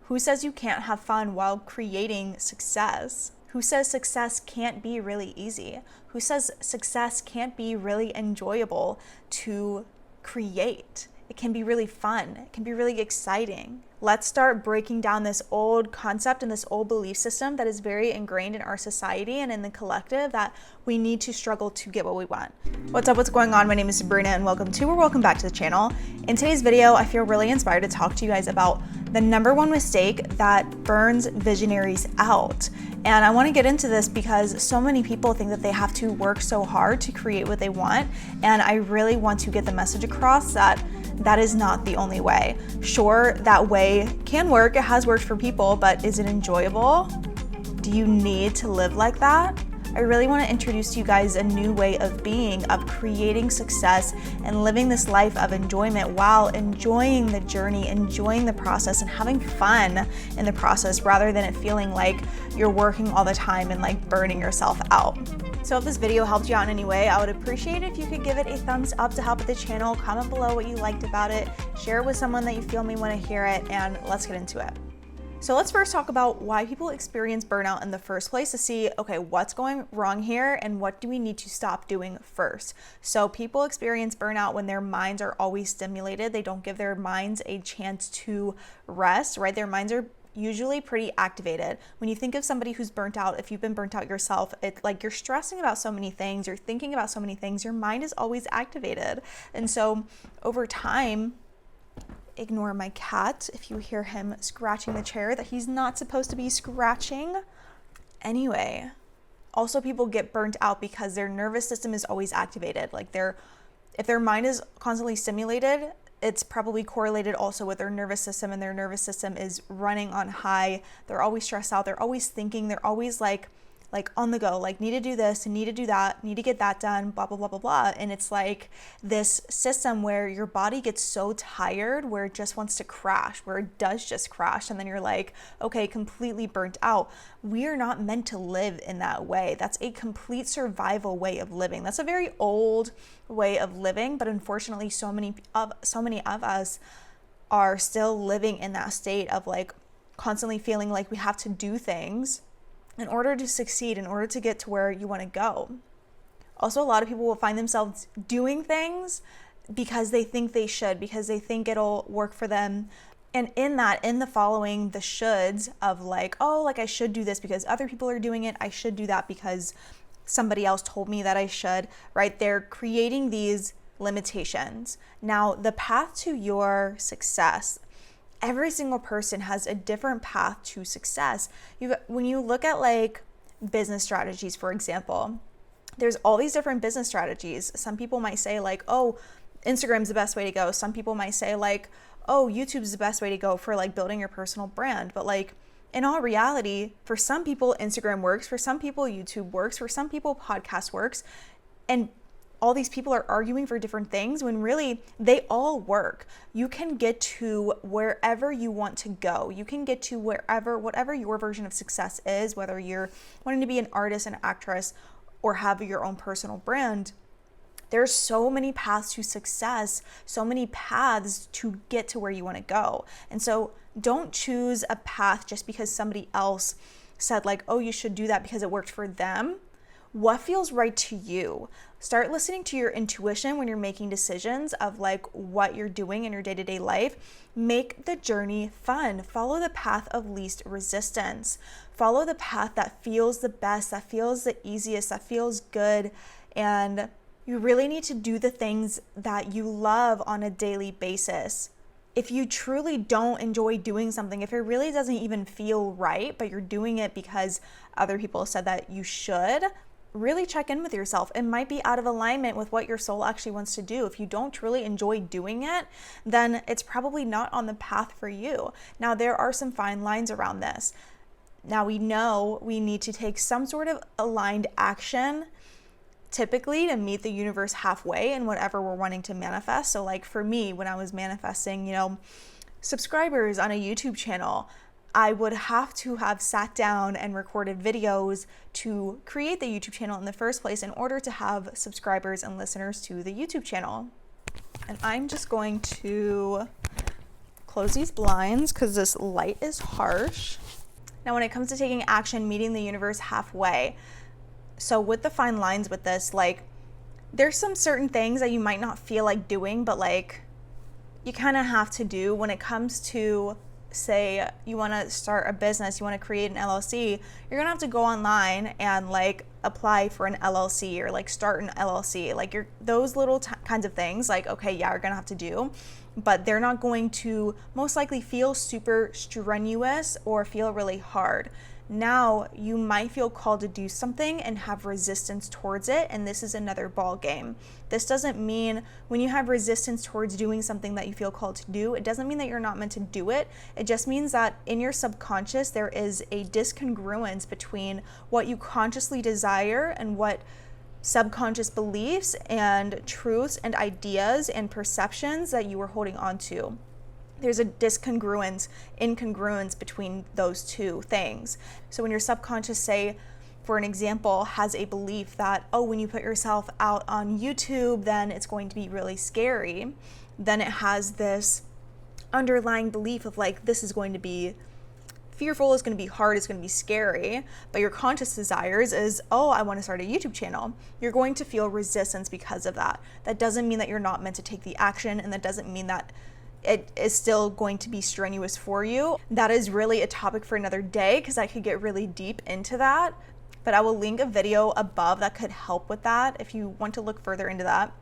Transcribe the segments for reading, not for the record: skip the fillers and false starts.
Who says you can't have fun while creating success? Who says success can't be really easy? Who says success can't be really enjoyable to create? It can be really fun. It can be really exciting. Let's start breaking down this old concept and this old belief system that is very ingrained in our society and in the collective that we need to struggle to get what we want. What's up? What's going on? My name is Sabrina and welcome back to the channel. In today's video, I feel really inspired to talk to you guys about the number one mistake that burns visionaries out. And I want to get into this because so many people think that they have to work so hard to create what they want. And I really want to get the message across that that is not the only way. Sure, that way can work. It has worked for people, but is it enjoyable? Do you need to live like that? I really want to introduce to you guys a new way of being, of creating success and living this life of enjoyment while enjoying the journey, enjoying the process, and having fun in the process rather than it feeling like you're working all the time and like burning yourself out. So if this video helped you out in any way, I would appreciate it if you could give it a thumbs up to help with the channel, comment below what you liked about it, share it with someone that you feel may want to hear it, and let's get into it. So let's first talk about why people experience burnout in the first place to see, okay, what's going wrong here and what do we need to stop doing first? So people experience burnout when their minds are always stimulated. They don't give their minds a chance to rest, right? Their minds are usually pretty activated. When you think of somebody who's burnt out, if you've been burnt out yourself, it's like you're stressing about so many things, you're thinking about so many things, your mind is always activated. And so over time, ignore my cat if you hear him scratching the chair that he's not supposed to be scratching. Anyway, also people get burnt out because their nervous system is always activated. Like if their mind is constantly stimulated, it's probably correlated also with their nervous system, and their nervous system is running on high. They're always stressed out. They're always thinking. They're always like on the go, like need to do this and need to do that, need to get that done, blah, blah, blah, blah, blah. And it's like this system where your body gets so tired where it just wants to crash, where it does just crash. And then you're like, okay, completely burnt out. We are not meant to live in that way. That's a complete survival way of living. That's a very old way of living, but unfortunately so many of us are still living in that state of like constantly feeling like we have to do things in order to succeed, in order to get to where you want to go. Also, a lot of people will find themselves doing things because they think they should, because they think it'll work for them. And in the following the shoulds of like, oh, like I should do this because other people are doing it. I should do that because somebody else told me that I should, right? They're creating these limitations. Now, the path to your success, every single person has a different path to success. When you look at like business strategies, for example, there's all these different business strategies. Some people might say like, oh, Instagram's the best way to go. Some people might say like, oh, YouTube's the best way to go for like building your personal brand. But like in all reality, for some people, Instagram works. For some people, YouTube works. For some people, podcast works. And all these people are arguing for different things when really they all work. You can get to wherever you want to go. You can get to whatever your version of success is, whether you're wanting to be an artist, an actress, or have your own personal brand. There's so many paths to success, so many paths to get to where you want to go. And so don't choose a path just because somebody else said like, oh, you should do that because it worked for them. What feels right to you? Start listening to your intuition when you're making decisions of like what you're doing in your day-to-day life. Make the journey fun. Follow the path of least resistance. Follow the path that feels the best, that feels the easiest, that feels good. And you really need to do the things that you love on a daily basis. If you truly don't enjoy doing something, if it really doesn't even feel right, but you're doing it because other people said that you should, really check in with yourself. It might be out of alignment with what your soul actually wants to do. If you don't truly enjoy doing it, then it's probably not on the path for you. Now, there are some fine lines around this. Now, we know we need to take some sort of aligned action typically to meet the universe halfway in whatever we're wanting to manifest. So like for me, when I was manifesting, subscribers on a YouTube channel, I would have to have sat down and recorded videos to create the YouTube channel in the first place in order to have subscribers and listeners to the YouTube channel. And I'm just going to close these blinds because this light is harsh. Now, when it comes to taking action, meeting the universe halfway. So with the fine lines with this, like, there's some certain things that you might not feel like doing, but like you kind of have to do when it comes to, say, you want to start a business, you want to create an LLC, you're gonna have to go online and like apply for an LLC or like start an LLC. Like those little kinds of things, like, okay, yeah, you're gonna have to do, but they're not going to most likely feel super strenuous or feel really hard. Now you might feel called to do something and have resistance towards it, and this is another ball game. This doesn't mean when you have resistance towards doing something that you feel called to do, it doesn't mean that you're not meant to do it. It just means that in your subconscious there is a discongruence between what you consciously desire and what subconscious beliefs and truths and ideas and perceptions that you are holding on to. There's a incongruence between those two things. So when your subconscious, say, for an example, has a belief that, oh, when you put yourself out on YouTube, then it's going to be really scary, then it has this underlying belief of like, this is going to be fearful, it's going to be hard, it's going to be scary, but your conscious desires is, oh, I want to start a YouTube channel. You're going to feel resistance because of that. That doesn't mean that you're not meant to take the action, and that doesn't mean that it is still going to be strenuous for you. That is really a topic for another day because I could get really deep into that, but I will link a video above that could help with that if you want to look further into that.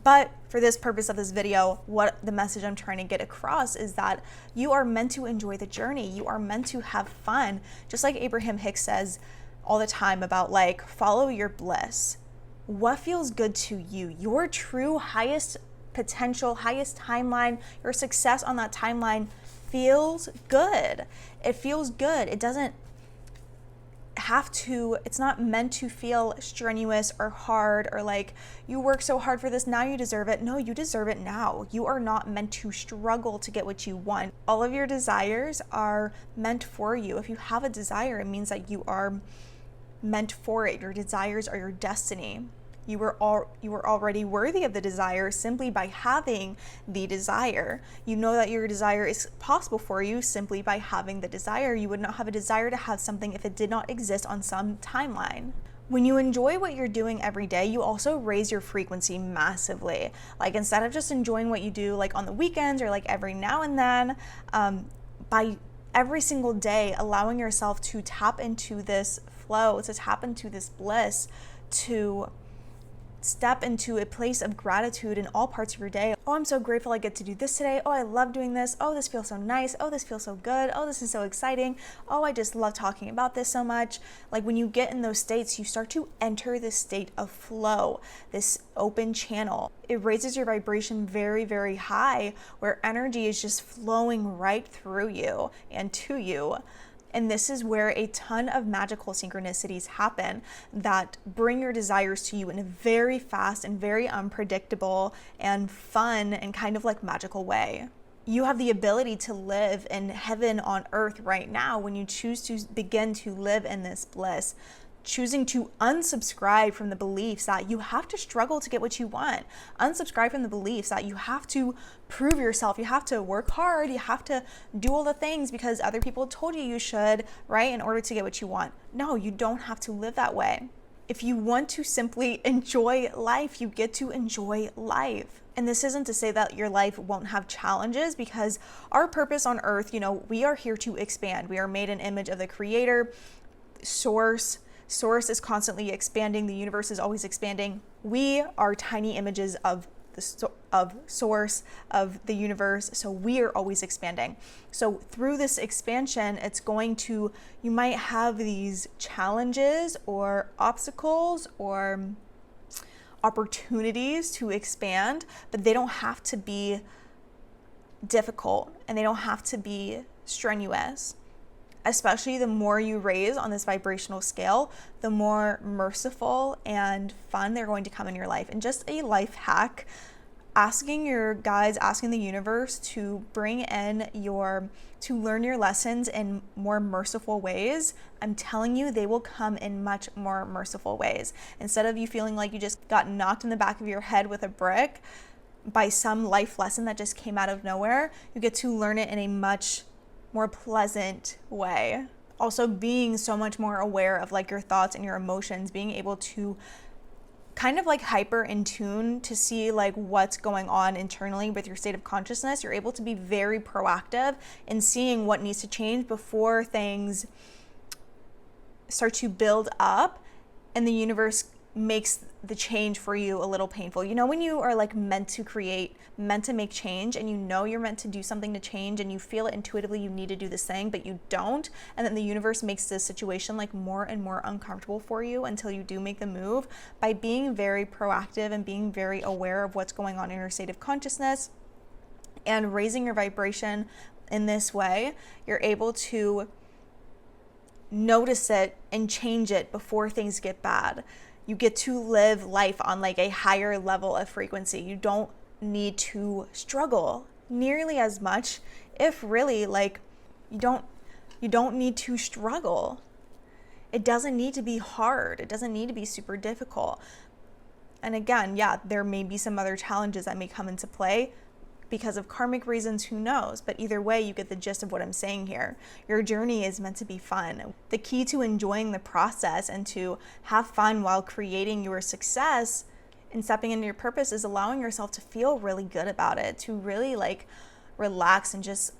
But for this purpose of this video, what the message I'm trying to get across is that you are meant to enjoy the journey. You are meant to have fun. Just like Abraham Hicks says all the time about like, follow your bliss. What feels good to you? Your true highest potential, highest timeline, your success on that timeline feels good. It feels good. It doesn't have to, it's not meant to feel strenuous or hard or like you work so hard for this, now you deserve it. No, you deserve it now. You are not meant to struggle to get what you want. All of your desires are meant for you. If you have a desire, it means that you are meant for it. Your desires are your destiny. You were already worthy of the desire simply by having the desire. You know that your desire is possible for you simply by having the desire. You would not have a desire to have something if it did not exist on some timeline. When you enjoy what you're doing every day, you also raise your frequency massively. Like instead of just enjoying what you do like on the weekends or like every now and then, by every single day allowing yourself to tap into this flow, to tap into this bliss, to step into a place of gratitude in all parts of your day. Oh, I'm so grateful I get to do this today. Oh, I love doing this. Oh, this feels so nice. Oh, this feels so good. Oh, this is so exciting. Oh, I just love talking about this so much. Like when you get in those states, you start to enter this state of flow, this open channel. It raises your vibration very, very high, where energy is just flowing right through you and to you. And this is where a ton of magical synchronicities happen that bring your desires to you in a very fast and very unpredictable and fun and kind of like magical way. You have the ability to live in heaven on earth right now when you choose to begin to live in this bliss. Choosing to unsubscribe from the beliefs that you have to struggle to get what you want. Unsubscribe from the beliefs that you have to prove yourself, you have to work hard, you have to do all the things because other people told you you should, right, in order to get what you want. No, you don't have to live that way. If you want to simply enjoy life, you get to enjoy life. And this isn't to say that your life won't have challenges, because our purpose on earth, we are here to expand. We are made in image of the Creator, Source. Source is constantly expanding. The universe is always expanding. We are tiny images of Source, of the universe. So we are always expanding. So through this expansion, you might have these challenges or obstacles or opportunities to expand, but they don't have to be difficult and they don't have to be strenuous. Especially the more you raise on this vibrational scale, the more merciful and fun they're going to come in your life. And just a life hack, asking the universe to to learn your lessons in more merciful ways. I'm telling you, they will come in much more merciful ways. Instead of you feeling like you just got knocked in the back of your head with a brick, by some life lesson that just came out of nowhere. You get to learn it in a much more pleasant way. Also being so much more aware of like your thoughts and your emotions, being able to kind of like hyper in tune to see like what's going on internally with your state of consciousness. You're able to be very proactive in seeing what needs to change before things start to build up and the universe makes the change for you a little painful. You know, when you are like meant to create, meant to make change, and you know you're meant to do something to change and you feel it intuitively, you need to do this thing, but you don't. And then the universe makes this situation like more and more uncomfortable for you until you do make the move. By being very proactive and being very aware of what's going on in your state of consciousness and raising your vibration in this way, you're able to notice it and change it before things get bad. You get to live life on like a higher level of frequency. You don't need to struggle nearly as much, if really, like you don't need to struggle. It doesn't need to be hard. It doesn't need to be super difficult. And again, yeah, there may be some other challenges that may come into play because of karmic reasons, who knows? But either way, you get the gist of what I'm saying here. Your journey is meant to be fun. The key to enjoying the process and to have fun while creating your success and stepping into your purpose is allowing yourself to feel really good about it, to really like relax and just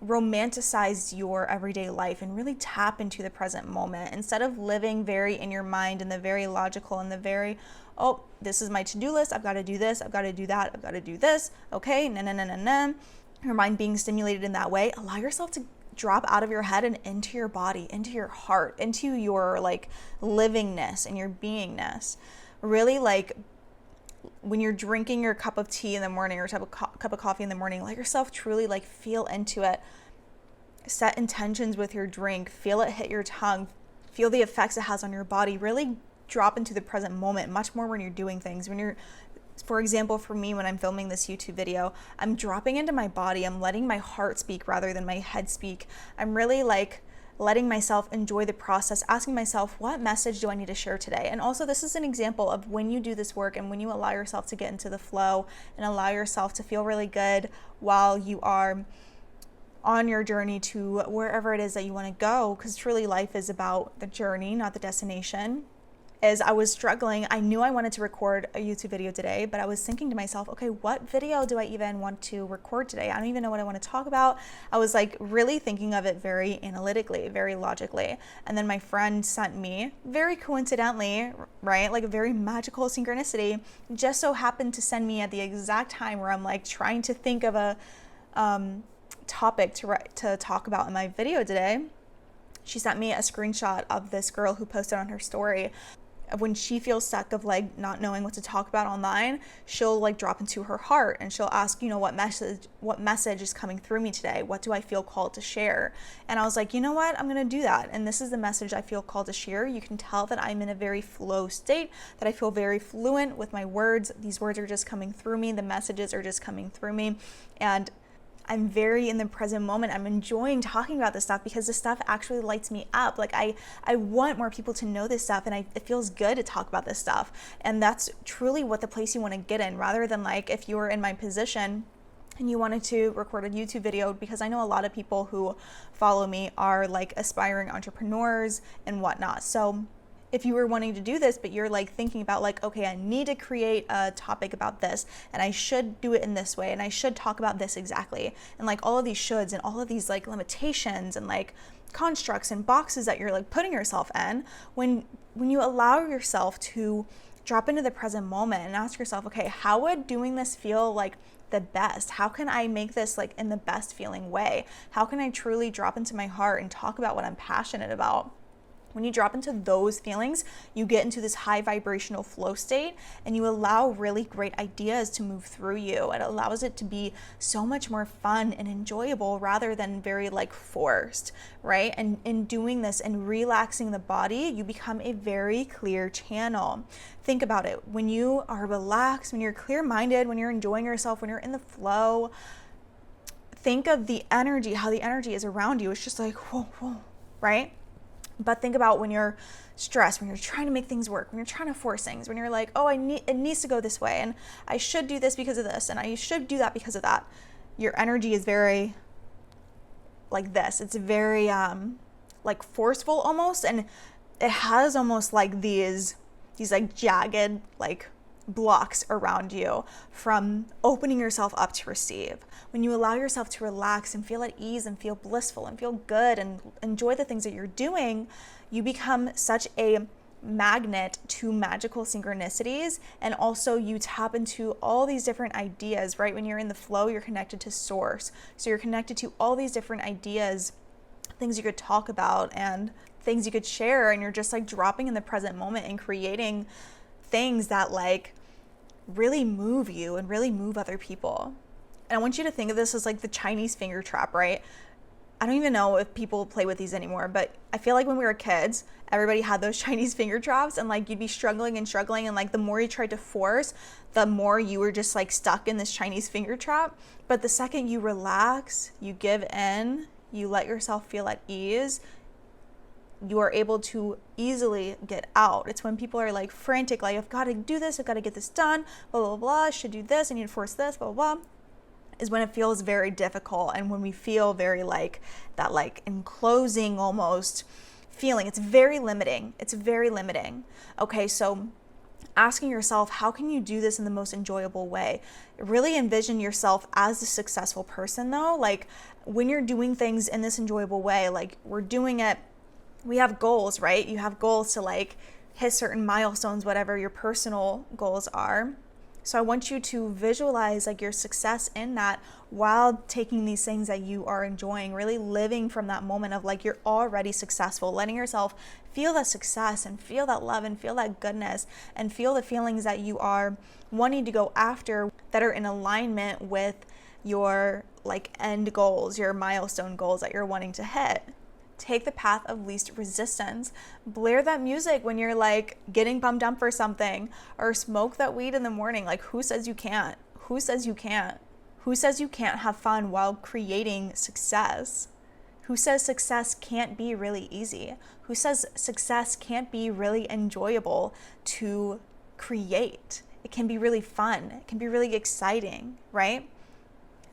romanticize your everyday life and really tap into the present moment instead of living very in your mind and the very logical and the very, oh, this is my to-do list, I've got to do this, I've got to do that, I've got to do this, okay, your mind being stimulated in that way. Allow yourself to drop out of your head and into your body, into your heart, into your like livingness and your beingness. Really, like when you're drinking your cup of tea in the morning or cup of coffee in the morning, let yourself truly like feel into it. Set intentions with your drink, feel it hit your tongue, feel the effects it has on your body. Really drop into the present moment much more when you're doing things. When you're, for example, for me, when I'm filming this YouTube video, I'm dropping into my body. I'm letting my heart speak rather than my head speak. I'm really like letting myself enjoy the process, asking myself, what message do I need to share today? And also, this is an example of when you do this work and when you allow yourself to get into the flow and allow yourself to feel really good while you are on your journey to wherever it is that you want to go, because truly life is about the journey, not the destination. As I was struggling, I knew I wanted to record a YouTube video today, but I was thinking to myself, okay, what video do I even want to record today? I don't even know what I want to talk about. I was like really thinking of it very analytically, very logically. And then my friend sent me, very coincidentally, right, like a very magical synchronicity, just so happened to send me at the exact time where I'm like trying to think of a topic to talk about in my video today. She sent me a screenshot of this girl who posted on her story of when she feels stuck of like not knowing what to talk about online, she'll like drop into her heart and she'll ask, you know, what message is coming through me today? What do I feel called to share? And I was like, you know what? I'm going to do that. And this is the message I feel called to share. You can tell that I'm in a very flow state, that I feel very fluent with my words. These words are just coming through me. The messages are just coming through me. And I'm very in the present moment. I'm enjoying talking about this stuff because this stuff actually lights me up. Like I want more people to know this stuff, and it feels good to talk about this stuff. And that's truly what the place you want to get in, rather than like if you were in my position and you wanted to record a YouTube video, because I know a lot of people who follow me are like aspiring entrepreneurs and whatnot. So if you were wanting to do this, but you're like thinking about like, okay, I need to create a topic about this and I should do it in this way and I should talk about this exactly. And like all of these shoulds and all of these like limitations and like constructs and boxes that you're like putting yourself in, when you allow yourself to drop into the present moment and ask yourself, okay, how would doing this feel like the best? How can I make this like in the best feeling way? How can I truly drop into my heart and talk about what I'm passionate about? When you drop into those feelings, you get into this high vibrational flow state and you allow really great ideas to move through you. It allows it to be so much more fun and enjoyable rather than very like forced, right? And in doing this and relaxing the body, you become a very clear channel. Think about it. When you are relaxed, when you're clear-minded, when you're enjoying yourself, when you're in the flow, think of the energy, how the energy is around you. It's just like, whoa, whoa, right? But think about when you're stressed, when you're trying to make things work, when you're trying to force things, when you're like, oh, it needs to go this way, and I should do this because of this, and I should do that because of that. Your energy is very like this. It's very like forceful almost, and it has almost like these like jagged like blocks around you from opening yourself up to receive. When you allow yourself to relax and feel at ease and feel blissful and feel good and enjoy the things that you're doing, you become such a magnet to magical synchronicities, and also you tap into all these different ideas, right? When you're in the flow, you're connected to source. So you're connected to all these different ideas, things you could talk about and things you could share, and you're just like dropping in the present moment and creating things that like really move you and really move other people. And I want you to think of this as like the Chinese finger trap, right? I don't even know if people play with these anymore, but I feel like when we were kids, everybody had those Chinese finger traps, and like you'd be struggling, and like the more you tried to force, the more you were just like stuck in this Chinese finger trap. But the second you relax, you give in, you let yourself feel at ease, you are able to easily get out. It's when people are like frantic, like I've got to do this, I've got to get this done, blah, blah, blah, I should do this, I need to force this, blah, blah, blah, is when it feels very difficult, and when we feel very like that like enclosing almost feeling. It's very limiting. Okay, so asking yourself, how can you do this in the most enjoyable way? Really envision yourself as a successful person though. Like when you're doing things in this enjoyable way, like we're doing it, we have goals, right? You have goals to like hit certain milestones, whatever your personal goals are. So I want you to visualize like your success in that while taking these things that you are enjoying, really living from that moment of like you're already successful, letting yourself feel that success and feel that love and feel that goodness and feel the feelings that you are wanting to go after that are in alignment with your like end goals, your milestone goals that you're wanting to hit. Take the path of least resistance. Blare that music when you're like getting bummed up for something, or smoke that weed in the morning. Like who says you can't? Who says you can't? Who says you can't have fun while creating success? Who says success can't be really easy? Who says success can't be really enjoyable to create? It can be really fun. It can be really exciting, right?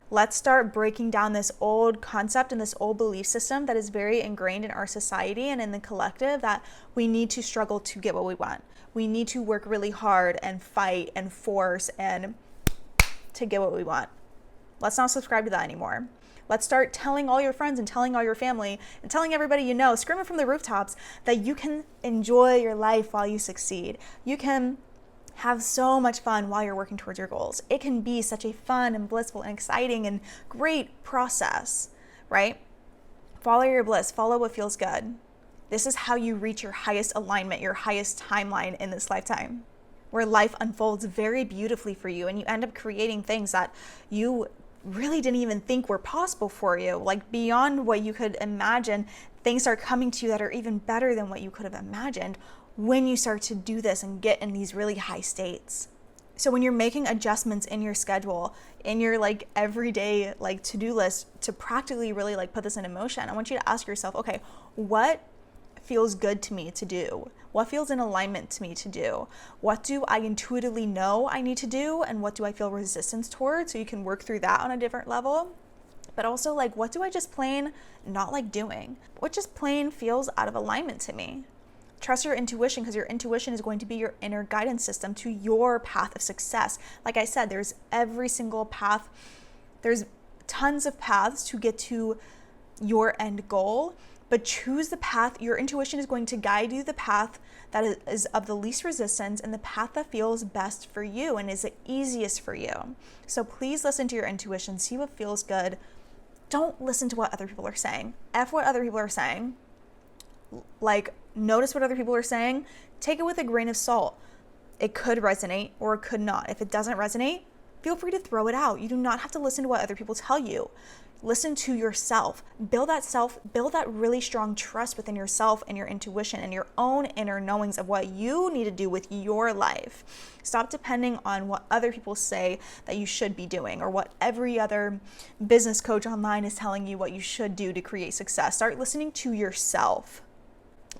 Let's start breaking down this old concept and this old belief system that is very ingrained in our society and in the collective, that we need to struggle to get what we want. We need to work really hard and fight and force and to get what we want. Let's not subscribe to that anymore. Let's start telling all your friends and telling all your family and telling everybody you know, screaming from the rooftops, that you can enjoy your life while you succeed. You can have so much fun while you're working towards your goals. It can be such a fun and blissful and exciting and great process, right? Follow your bliss, follow what feels good. This is how you reach your highest alignment, your highest timeline in this lifetime, where life unfolds very beautifully for you and you end up creating things that you really didn't even think were possible for you, like beyond what you could imagine. Things are coming to you that are even better than what you could have imagined when you start to do this and get in these really high states. So when you're making adjustments in your schedule, in your like everyday like to-do list to practically really like put this into motion, I want you to ask yourself, okay, what feels good to me to do? What feels in alignment to me to do? What do I intuitively know I need to do? And what do I feel resistance towards? So you can work through that on a different level. But also like, what do I just plain not like doing? What just plain feels out of alignment to me? Trust your intuition, because your intuition is going to be your inner guidance system to your path of success. Like I said, there's every single path. There's tons of paths to get to your end goal, but choose the path. Your intuition is going to guide you the path that is of the least resistance and the path that feels best for you and is the easiest for you. So please listen to your intuition, see what feels good. Don't listen to what other people are saying. F what other people are saying. Like, notice what other people are saying. Take it with a grain of salt. It could resonate or it could not. If it doesn't resonate, feel free to throw it out. You do not have to listen to what other people tell you. Listen to yourself. Build that really strong trust within yourself and your intuition and your own inner knowings of what you need to do with your life. Stop depending on what other people say that you should be doing, or what every other business coach online is telling you what you should do to create success. Start listening to yourself,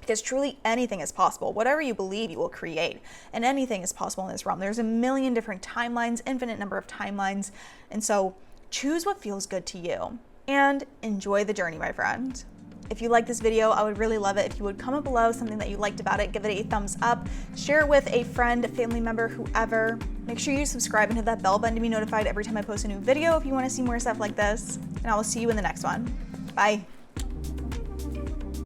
Because truly anything is possible. Whatever you believe, you will create. And anything is possible in this realm. There's a million different timelines, infinite number of timelines. And so choose what feels good to you and enjoy the journey, my friend. If you like this video, I would really love it if you would comment below something that you liked about it, give it a thumbs up, share it with a friend, a family member, whoever. Make sure you subscribe and hit that bell button to be notified every time I post a new video if you want to see more stuff like this. And I will see you in the next one. Bye.